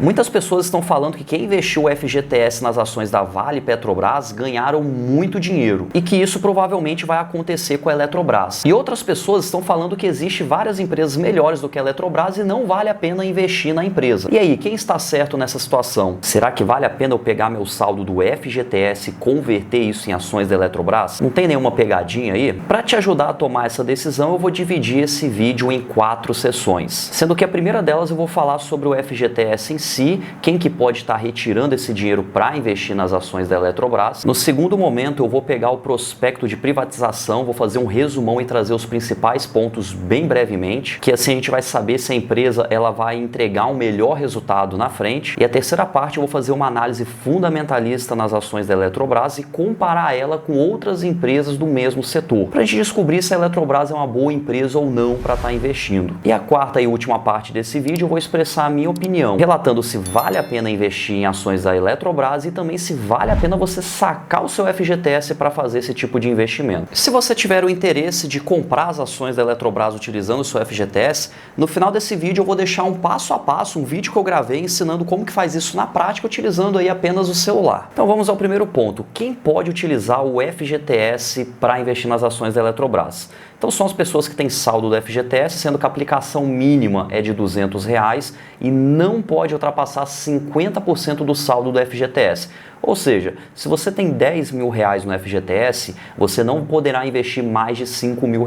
Muitas pessoas estão falando que quem investiu o FGTS nas ações da Vale e Petrobras ganharam muito dinheiro e que isso provavelmente vai acontecer com a Eletrobras. E outras pessoas estão falando que existe várias empresas melhores do que a Eletrobras e não vale a pena investir na empresa. E aí, quem está certo nessa situação? Será que vale a pena eu pegar meu saldo do FGTS e converter isso em ações da Eletrobras? Não tem nenhuma pegadinha aí? Para te ajudar a tomar essa decisão, eu vou dividir esse vídeo em 4 sessões. Sendo que a primeira delas eu vou falar sobre o FGTS em si, quem que pode estar retirando esse dinheiro para investir nas ações da Eletrobras. No segundo momento eu vou pegar o prospecto de privatização, vou fazer um resumão e trazer os principais pontos bem brevemente, que assim a gente vai saber se a empresa ela vai entregar um melhor resultado na frente. E a terceira parte eu vou fazer uma análise fundamentalista nas ações da Eletrobras e comparar ela com outras empresas do mesmo setor, para a gente descobrir se a Eletrobras é uma boa empresa ou não para estar investindo. E a quarta e última parte desse vídeo eu vou expressar a minha opinião, relatando se vale a pena investir em ações da Eletrobras e também se vale a pena você sacar o seu FGTS para fazer esse tipo de investimento. Se você tiver o interesse de comprar as ações da Eletrobras utilizando o seu FGTS, no final desse vídeo eu vou deixar um passo a passo, um vídeo que eu gravei ensinando como que faz isso na prática utilizando aí apenas o celular. Então vamos ao primeiro ponto. Quem pode utilizar o FGTS para investir nas ações da Eletrobras? Então são as pessoas que têm saldo do FGTS, sendo que a aplicação mínima é de R$200 e não pode ultrapassar 50% do saldo do FGTS. Ou seja, se você tem R$10 mil no FGTS, você não poderá investir mais de R$5 mil.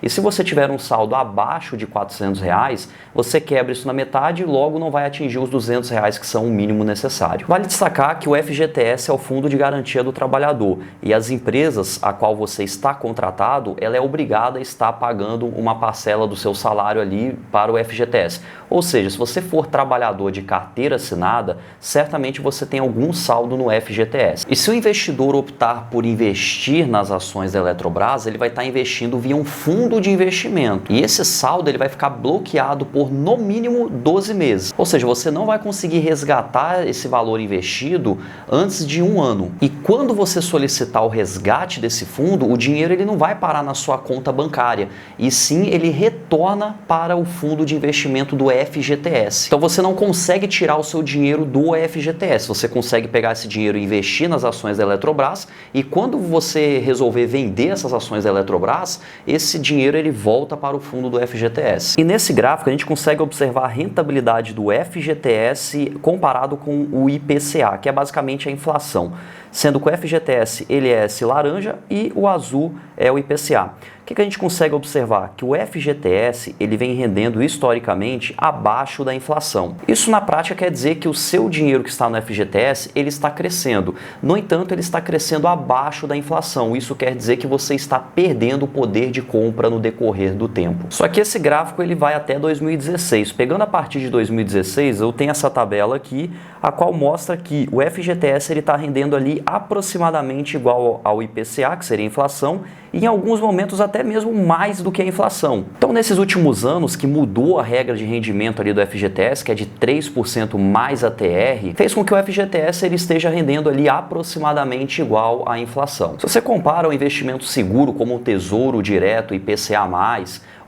E se você tiver um saldo abaixo de R$400, você quebra isso na metade e logo não vai atingir os R$200 que são o mínimo necessário. Vale destacar que o FGTS é o Fundo de Garantia do Trabalhador e as empresas a qual você está contratado, ela é obrigada a estar pagando uma parcela do seu salário ali para o FGTS. Ou seja, se você for trabalhador de carteira assinada, certamente você tem algum saldo no FGTS. E se o investidor optar por investir nas ações da Eletrobras, ele vai estar investindo via um fundo de investimento. E esse saldo ele vai ficar bloqueado por no mínimo 12 meses. Ou seja, você não vai conseguir resgatar esse valor investido antes de 1 ano. E quando você solicitar o resgate desse fundo, o dinheiro ele não vai parar na sua conta bancária, e sim ele retorna para o fundo de investimento do FGTS. Então você não consegue tirar o seu dinheiro do FGTS, você consegue pegar esse dinheiro e investir nas ações da Eletrobras, e quando você resolver vender essas ações da Eletrobras, esse dinheiro ele volta para o fundo do FGTS. E nesse gráfico a gente consegue observar a rentabilidade do FGTS comparado com o IPCA, que é basicamente a inflação, sendo que o FGTS ele é esse laranja e o azul é o IPCA. O que a gente consegue observar? Que o FGTS ele vem rendendo historicamente abaixo da inflação. Isso na prática quer dizer que o seu dinheiro que está no FGTS ele está crescendo. No entanto, ele está crescendo abaixo da inflação. Isso quer dizer que você está perdendo o poder de compra no decorrer do tempo. Só que esse gráfico ele vai até 2016. Pegando a partir de 2016, eu tenho essa tabela aqui, a qual mostra que o FGTS ele está rendendo ali aproximadamente igual ao IPCA, que seria a inflação, e em alguns momentos até mesmo mais do que a inflação. Então, nesses últimos anos que mudou a regra de rendimento ali do FGTS, que é de 3% mais a TR, fez com que o FGTS ele esteja rendendo ali aproximadamente igual à inflação. Se você compara o investimento seguro como o Tesouro Direto IPCA+,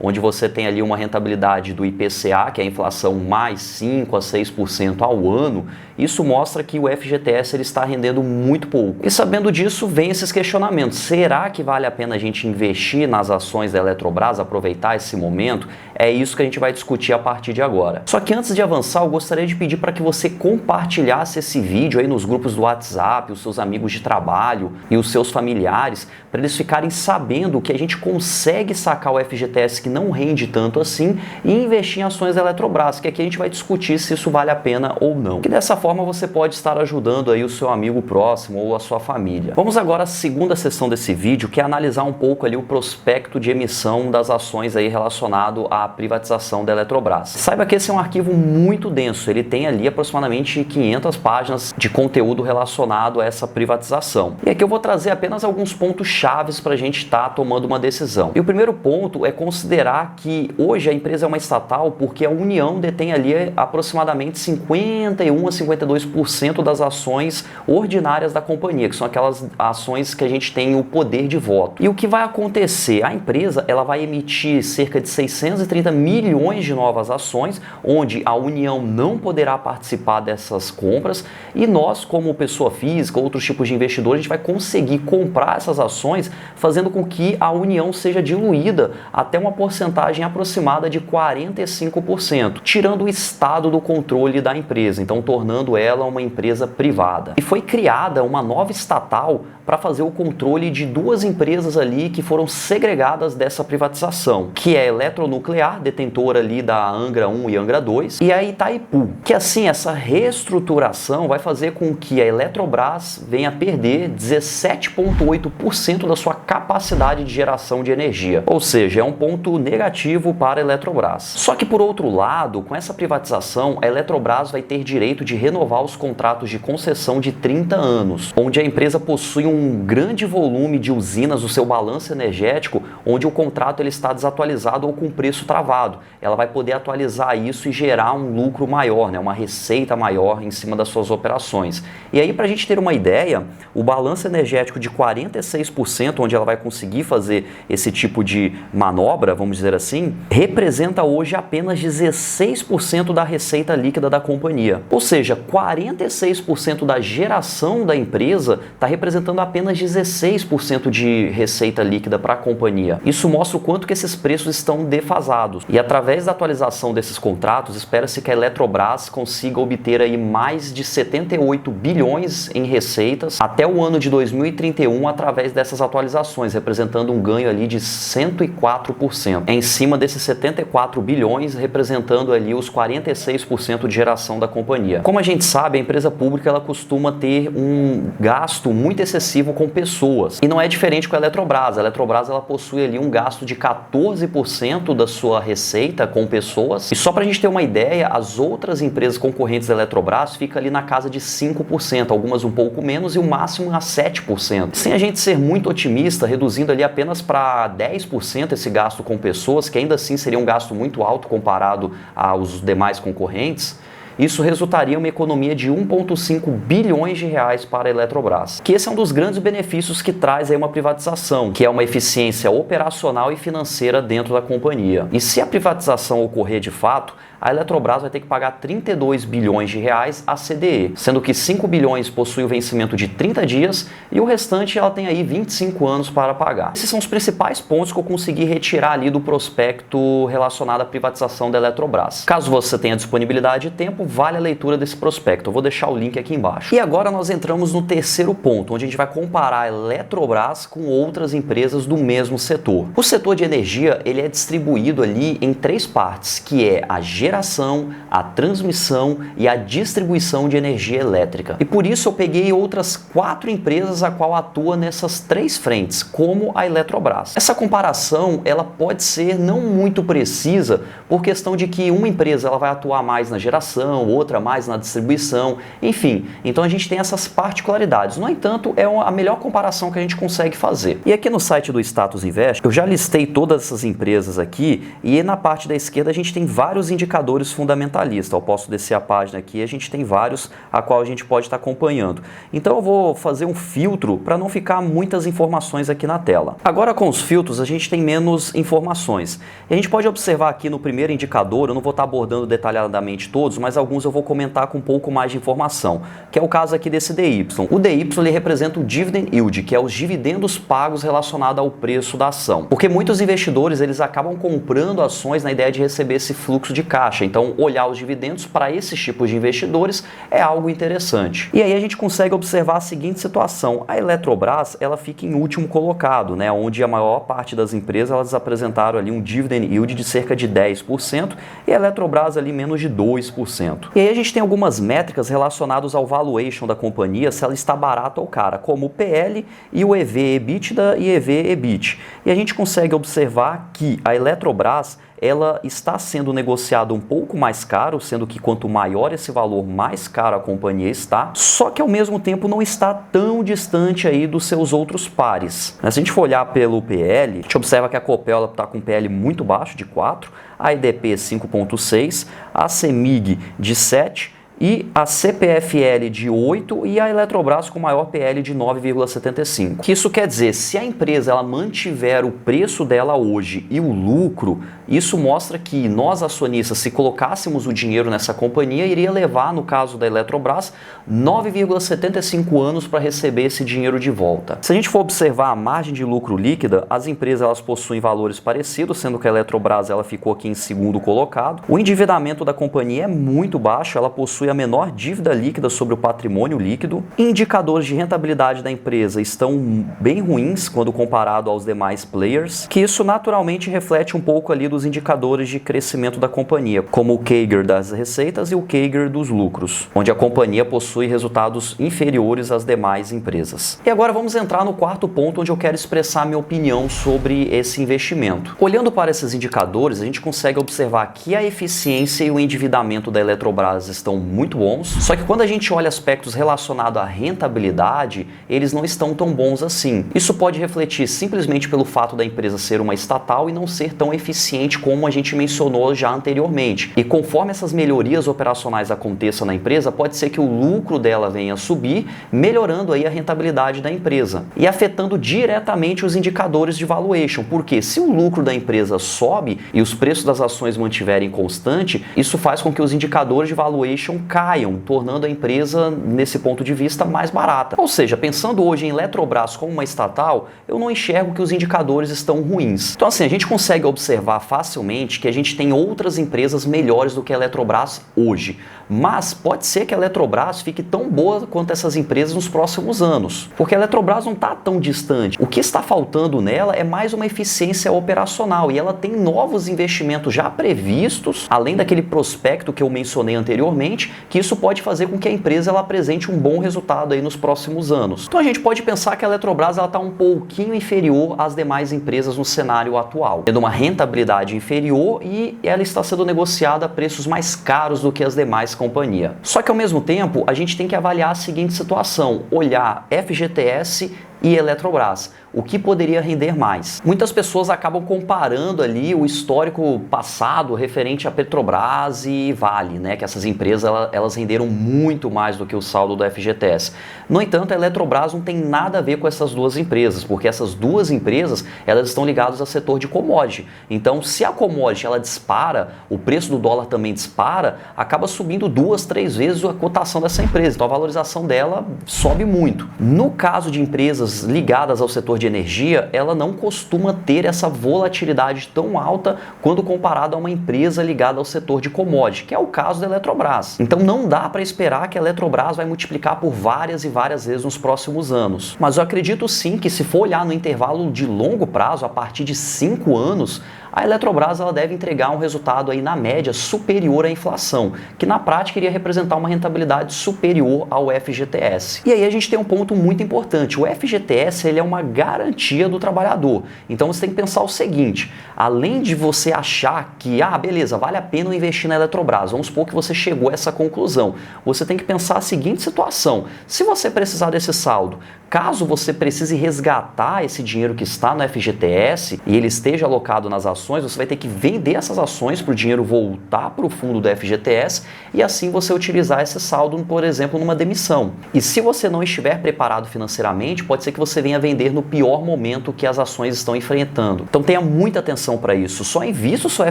onde você tem ali uma rentabilidade do IPCA, que é a inflação mais 5 a 6% ao ano, isso mostra que o FGTS ele está rendendo muito pouco. E sabendo disso, vem esses questionamentos. Será que vale a pena a gente investir nas ações da Eletrobras, aproveitar esse momento? É isso que a gente vai discutir a partir de agora. Só que antes de avançar, eu gostaria de pedir para que você compartilhasse esse vídeo aí nos grupos do WhatsApp, os seus amigos de trabalho e os seus familiares, para eles ficarem sabendo que a gente consegue sacar o FGTS que não rende tanto assim e investir em ações da Eletrobras, que aqui a gente vai discutir se isso vale a pena ou não. Que dessa forma você pode estar ajudando aí o seu amigo próximo ou a sua família. Vamos agora à segunda sessão desse vídeo, que é analisar um pouco ali o prospecto de emissão das ações aí relacionado à privatização da Eletrobras. Saiba que esse é um arquivo muito denso, ele tem ali aproximadamente 500 páginas de conteúdo relacionado a essa privatização. E aqui eu vou trazer apenas alguns pontos chaves para a gente estar tomando uma decisão. E o primeiro ponto é considerar que hoje a empresa é uma estatal porque a União detém ali aproximadamente 51 a 52% das ações ordinárias da companhia, que são aquelas ações que a gente tem o poder de voto. E E o que vai acontecer? A empresa ela vai emitir cerca de 630 milhões de novas ações, onde a União não poderá participar dessas compras e nós, como pessoa física, outros tipos de investidores, a gente vai conseguir comprar essas ações, fazendo com que a União seja diluída até uma porcentagem aproximada de 45%, tirando o Estado do controle da empresa, então tornando ela uma empresa privada. E foi criada uma nova estatal para fazer o controle de duas empresas ali que foram segregadas dessa privatização, que é a Eletronuclear, detentora ali da Angra 1 e Angra 2, e a Itaipu, que assim, essa reestruturação vai fazer com que a Eletrobras venha a perder 17,8% da sua capacidade de geração de energia, ou seja, é um ponto negativo para a Eletrobras. Só que por outro lado, com essa privatização, a Eletrobras vai ter direito de renovar os contratos de concessão de 30 anos, onde a empresa possui um grande volume de usinas no seu balanço energético, onde o contrato ele está desatualizado ou com preço travado. Ela vai poder atualizar isso e gerar um lucro maior, né, uma receita maior em cima das suas operações. E aí, para a gente ter uma ideia, o balanço energético de 46%, onde ela vai conseguir fazer esse tipo de manobra, vamos dizer assim, representa hoje apenas 16% da receita líquida da companhia. Ou seja, 46% da geração da empresa está representando apenas 16% de receita líquida para a companhia. Isso mostra o quanto que esses preços estão defasados. E através da atualização desses contratos, espera-se que a Eletrobras consiga obter aí mais de 78 bilhões em receitas até o ano de 2031 através dessas atualizações, representando um ganho ali de 104%. Em cima desses 74 bilhões, representando ali os 46% de geração da companhia. Como a gente sabe, a empresa pública ela costuma ter um gasto muito excessivo com pessoas. E não é diferente com a Eletrobras. A Eletrobras ela possui ali um gasto de 14% da sua receita com pessoas. E só para a gente ter uma ideia, as outras empresas concorrentes da Eletrobras ficam ali na casa de 5%, algumas um pouco menos e o máximo a 7%. Sem a gente ser muito otimista, reduzindo ali apenas para 10% esse gasto com pessoas, que ainda assim seria um gasto muito alto comparado aos demais concorrentes, isso resultaria em uma economia de 1,5 bilhões de reais para a Eletrobras. Que esse é um dos grandes benefícios que traz aí uma privatização, que é uma eficiência operacional e financeira dentro da companhia. E se a privatização ocorrer de fato, a Eletrobras vai ter que pagar 32 bilhões de reais à CDE, sendo que 5 bilhões possui o vencimento de 30 dias e o restante ela tem aí 25 anos para pagar. Esses são os principais pontos que eu consegui retirar ali do prospecto relacionado à privatização da Eletrobras. Caso você tenha disponibilidade e tempo, vale a leitura desse prospecto. Eu vou deixar o link aqui embaixo. E agora nós entramos no terceiro ponto, onde a gente vai comparar a Eletrobras com outras empresas do mesmo setor. O setor de energia ele é distribuído ali em três partes, que é a geração, a transmissão e a distribuição de energia elétrica. E por isso eu peguei outras 4 empresas a qual atua nessas 3 frentes, como a Eletrobras. Essa comparação ela pode ser não muito precisa por questão de que uma empresa ela vai atuar mais na geração, outra mais na distribuição, enfim. Então a gente tem essas particularidades. No entanto, é a melhor comparação que a gente consegue fazer. E aqui no site do Status Invest, eu já listei todas essas empresas aqui e na parte da esquerda a gente tem vários indicadores fundamentalistas. Eu posso descer a página aqui, a gente tem vários a qual a gente pode estar acompanhando. Então eu vou fazer um filtro para não ficar muitas informações aqui na tela. Agora com os filtros a gente tem menos informações. E a gente pode observar aqui no primeiro indicador, eu não vou estar abordando detalhadamente todos, mas alguns eu vou comentar com um pouco mais de informação, que é o caso aqui desse DY. O DY ele representa o Dividend Yield, que é os dividendos pagos relacionados ao preço da ação. Porque muitos investidores eles acabam comprando ações na ideia de receber esse fluxo de caixa. Então, olhar os dividendos para esses tipos de investidores é algo interessante. E aí a gente consegue observar a seguinte situação. A Eletrobras, ela fica em último colocado, né, onde a maior parte das empresas elas apresentaram ali um dividend yield de cerca de 10% e a Eletrobras ali menos de 2%. E aí a gente tem algumas métricas relacionadas ao valuation da companhia, se ela está barata ou cara, como o PL e o EV/EBITDA e EV/EBIT. E a gente consegue observar que a Eletrobras ela está sendo negociada um pouco mais caro, sendo que quanto maior esse valor, mais caro a companhia está, só que ao mesmo tempo não está tão distante aí dos seus outros pares. Se a gente for olhar pelo PL, a gente observa que a Copel está com um PL muito baixo, de 4, a EDP 5,6, a CEMIG de 7, e a CPFL de 8 e a Eletrobras com maior PL de 9,75. O que isso quer dizer? Se a empresa ela mantiver o preço dela hoje e o lucro, isso mostra que nós acionistas, se colocássemos o dinheiro nessa companhia, iria levar, no caso da Eletrobras, 9,75 anos para receber esse dinheiro de volta. Se a gente for observar a margem de lucro líquida, as empresas elas possuem valores parecidos, sendo que a Eletrobras ela ficou aqui em segundo colocado. O endividamento da companhia é muito baixo, ela possui a menor dívida líquida sobre o patrimônio líquido. Indicadores de rentabilidade da empresa estão bem ruins quando comparado aos demais players, que isso naturalmente reflete um pouco ali dos indicadores de crescimento da companhia, como o CAGR das receitas e o CAGR dos lucros, onde a companhia possui resultados inferiores às demais empresas. E agora vamos entrar no quarto ponto, onde eu quero expressar minha opinião sobre esse investimento. Olhando para esses indicadores, a gente consegue observar que a eficiência e o endividamento da Eletrobras estão muito bons, só que quando a gente olha aspectos relacionados à rentabilidade, eles não estão tão bons assim. Isso pode refletir simplesmente pelo fato da empresa ser uma estatal e não ser tão eficiente como a gente mencionou já anteriormente. E conforme essas melhorias operacionais aconteçam na empresa, pode ser que o lucro dela venha a subir, melhorando aí a rentabilidade da empresa e afetando diretamente os indicadores de valuation, porque se o lucro da empresa sobe e os preços das ações mantiverem constante, isso faz com que os indicadores de valuation caiam, tornando a empresa, nesse ponto de vista, mais barata. Ou seja, pensando hoje em Eletrobras como uma estatal, eu não enxergo que os indicadores estão ruins. Então assim, a gente consegue observar facilmente que a gente tem outras empresas melhores do que a Eletrobras hoje, mas pode ser que a Eletrobras fique tão boa quanto essas empresas nos próximos anos, porque a Eletrobras não está tão distante. O que está faltando nela é mais uma eficiência operacional e ela tem novos investimentos já previstos, além daquele prospecto que eu mencionei anteriormente, que isso pode fazer com que a empresa ela apresente um bom resultado aí nos próximos anos. Então a gente pode pensar que a Eletrobras ela está um pouquinho inferior às demais empresas no cenário atual, tendo uma rentabilidade inferior e ela está sendo negociada a preços mais caros do que as demais companhias. Só que ao mesmo tempo a gente tem que avaliar a seguinte situação, olhar FGTS e Eletrobras. O que poderia render mais? Muitas pessoas acabam comparando ali o histórico passado referente a Petrobras e Vale, né? Que essas empresas elas renderam muito mais do que o saldo do FGTS. No entanto, a Eletrobras não tem nada a ver com essas duas empresas, porque essas duas empresas elas estão ligadas ao setor de commodity. Então, se a commodity ela dispara, o preço do dólar também dispara, acaba subindo 2, 3 vezes a cotação dessa empresa. Então, a valorização dela sobe muito. No caso de empresas ligadas ao setor de energia, ela não costuma ter essa volatilidade tão alta quando comparado a uma empresa ligada ao setor de commodity, que é o caso da Eletrobras. Então não dá para esperar que a Eletrobras vai multiplicar por várias e várias vezes nos próximos anos. Mas eu acredito sim que se for olhar no intervalo de longo prazo, a partir de 5 anos, a Eletrobras ela deve entregar um resultado aí na média superior à inflação, que na prática iria representar uma rentabilidade superior ao FGTS. E aí a gente tem um ponto muito importante, o FGTS ele é uma garantia do trabalhador. Então você tem que pensar o seguinte, além de você achar que, beleza, vale a pena investir na Eletrobras, vamos supor que você chegou a essa conclusão, você tem que pensar a seguinte situação, se você precisar desse saldo, caso você precise resgatar esse dinheiro que está no FGTS e ele esteja alocado nas ações, você vai ter que vender essas ações para o dinheiro voltar para o fundo do FGTS e assim você utilizar esse saldo, por exemplo, numa demissão. E se você não estiver preparado financeiramente, pode ser que você venha vender no pior momento que as ações estão enfrentando. Então tenha muita atenção para isso. Só invista o seu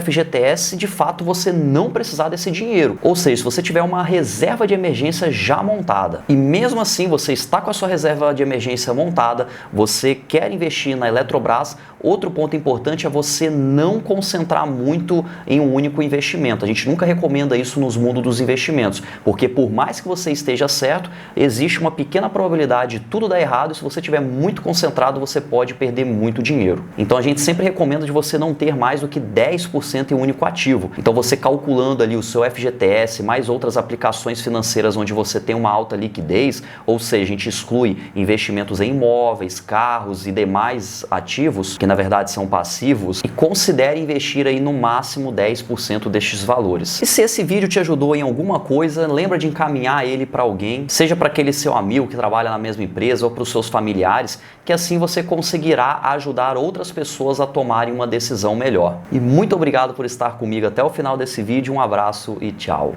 FGTS se de fato você não precisar desse dinheiro. Ou seja, se você tiver uma reserva de emergência já montada e mesmo assim você está com a sua reserva de emergência montada, você quer investir na Eletrobras, outro ponto importante é você não concentrar muito em um único investimento. A gente nunca recomenda isso nos mundos dos investimentos, porque por mais que você esteja certo, existe uma pequena probabilidade de tudo dar errado e se você estiver muito concentrado, você pode perder muito dinheiro. Então a gente sempre recomenda de você não ter mais do que 10% em um único ativo. Então você calculando ali o seu FGTS, mais outras aplicações financeiras onde você tem uma alta liquidez, ou seja, a gente exclui investimentos em imóveis, carros e demais ativos, que na verdade são passivos, e considere investir aí no máximo 10% destes valores. E se esse vídeo te ajudou em alguma coisa, lembra de encaminhar ele para alguém, seja para aquele seu amigo que trabalha na mesma empresa ou para os seus familiares, que assim você conseguirá ajudar outras pessoas a tomarem uma decisão melhor. E muito obrigado por estar comigo até o final desse vídeo, um abraço e tchau!